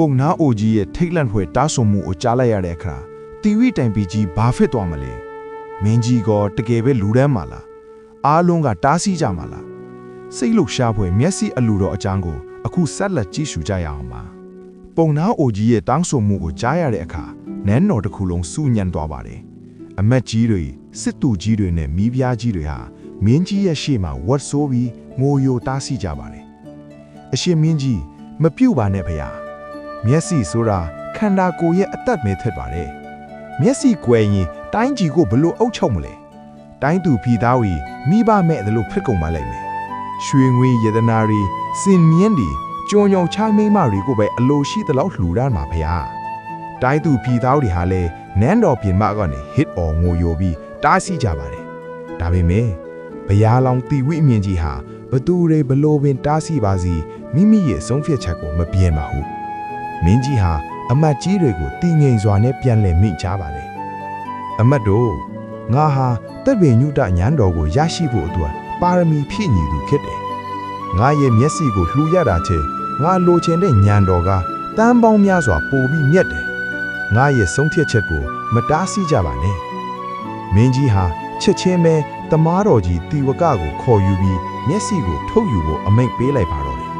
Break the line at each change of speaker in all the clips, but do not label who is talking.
ပုံနာအိုကြီးရဲ့ထိတ်လန့်ဖွယ်တားဆုံမှုကိုကြားလိုက်ရတဲ့အခါတီဝီတိုင်ပီကြီးဘာဖြစ်သွားမလဲမင်းကြီးကတကယ်ပဲလူတန်းမှာလားအားလုံးကတားဆီးကြမှာလားစိတ်လှုပ်ရှားဖွယ်မျက်စိအလူတော်အကြောင်းကိုအခုဆက်လက်ကြည့်ရှုကြရအောင်ပါပုံနာအိုကြီးရဲ့တောင်းဆိုမှုကိုကြားရတဲ့အခါနန်းတော်တစ်ခုလုံးစူညံသွားပါတယ်အမတ်ကြီးတွေစစ်သူကြီးတွေနဲ့မိဖုရားကြီးတွေဟာမင်းကြီးရဲ့ရှေ့မှာဝတ်ဆိုးပြီးငိုယိုတားဆီးကြပါတယ်အရှင်မင်းကြီးမပြုတ်ပါနဲ့ဖေဟာမျက်စိဆိုတာခန္ဓာကိုယ်ရဲ့အသက်ပဲထက်ပါတယ်မျက်စိကွယ်ရင်တိုင်းကြီးကိုဘလို့အုပ်ချုပ်မလဲတိုင်းသူပြည်သားတွေမိဘမဲ့တယ်လို့ဖြစ်ကုန်ပါလိမ့်မယ်ရွှေငွေရတနာတွေစင်မြင့်တွေကြောင်ကြောင်ချမိမတွေကိုပဲအလိုရှိသလောက်လှူဒါန်းမှာဖေဟာတိုင်းသူပြည်သားတွေဟာလည်းနန်းတော်ပြင်မကနေဟစ်အော်ငိုယိုပြီးတားဆီးကြပါတယ်ဒါပေမဲ့ဘုရားလောင်းတီဝိအမြင့်ကြီးဟာဘသူတွေဘလို့ပင်တားဆီးပါစီမိမိရဲ့ဆုံးဖြတ်ချက်ကိုမပြင်းပါဘူးမင်းကြီးဟာအမတ်ကြီးတွေကိုတည်ငြိမ်စွာနဲ့ပြန်လည်မိန့်ချပါတယ်အမတ်တို့ငါဟာတပ်ပင်ညုတညံတော်ကိုရရှိဖို့အတွက်ပါရမီဖြည့်ညီသူဖြစ်တယ်ငါရဲ့မျက်စိကိုလှူရတာချေငါလိုချင်တဲ့ညံတော်ကတန်းပေါင်းများစွာပိုပြီးမြတ်တယ်ငါရဲ့ဆုံးဖြတ်ချက်ကိုမတားဆီးကြပါနဲ့မင်းကြီးဟာချက်ချင်းပဲတမားတော်ကြီးတီဝကကိုခေါ်ယူပြီးမျက်စိကိုထုတ်ယူဖို့အမိန့်ပေးလိုက်ပါတော့တယ်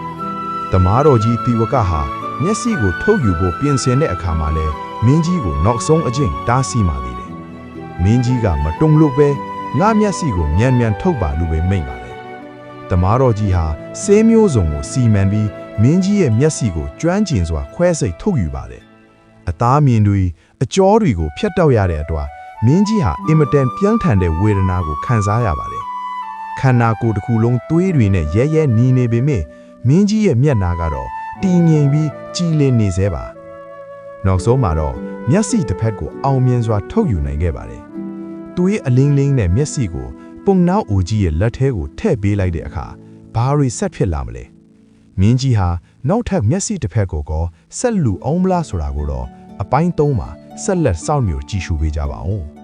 တမားတော်ကြီးတီဝကဟာမျက်စိကိုထုတ်ယူဖို့ပြင်ဆင်တဲ့အခါမှာလဲမင်းကြီးကိုနောက်ဆုံးအကျင့်တားဆီးပါသေးတယ်မင်းကြီးကမတုံလို့ပဲငါမျက်စိကိုမြန်မြန်ထုတ်ပါလို့ပဲမိန့်ပါတယ်တမားတော်ကြီးဟာဆေးမျိုးစုံကိုစီမံပြီးမင်းကြီးရဲ့မျက်စိကိုကျွမ်းကျင်စွာခွဲစိတ်ထုတ်ယူပါတယ်အသားမြင်တွေအကြောတွေကိုဖျက်တောက်ရတဲ့အတွက်မင်းကြီးဟာအင်မတန်ပြင်းထန်တဲ့ဝေဒနာကိုခံစားရပါတယ်ခန္ဓာကိုယ်တစ်ခုလုံးသွေးတွေနဲ့ရဲရဲနီနေပေမဲ့မင်းကြီးရဲ့မျက်နှာကတော့တည်ငြိမ်ပြီးကြည်လင်နေသေးပါနောက်ဆုံးမှာတော့မျက်စိတစ်ဖက်ကိုအောင်မြင်စွာထုတ်ယူနိုင်ခဲ့ပါတယ်သူရဲ့အလင်းလင်းနဲ့မျက်စိကိုပုံနှောက်အိုကြီးရဲ့လက်ထဲကိုထည့်ပေးလိုက်တဲ့အခါဘာတွေဆက်ဖြစ်လာမလဲမင်းကြီးဟာနောက်ထပ်မျက်စိတစ်ဖက်ကိုဆက်လူအောင်မလားဆိုတာကိုတော့အပိုင်း3မှာဆက်လက်စောင့်မျှော်ကြည့်ရှုပေးကြပါဦး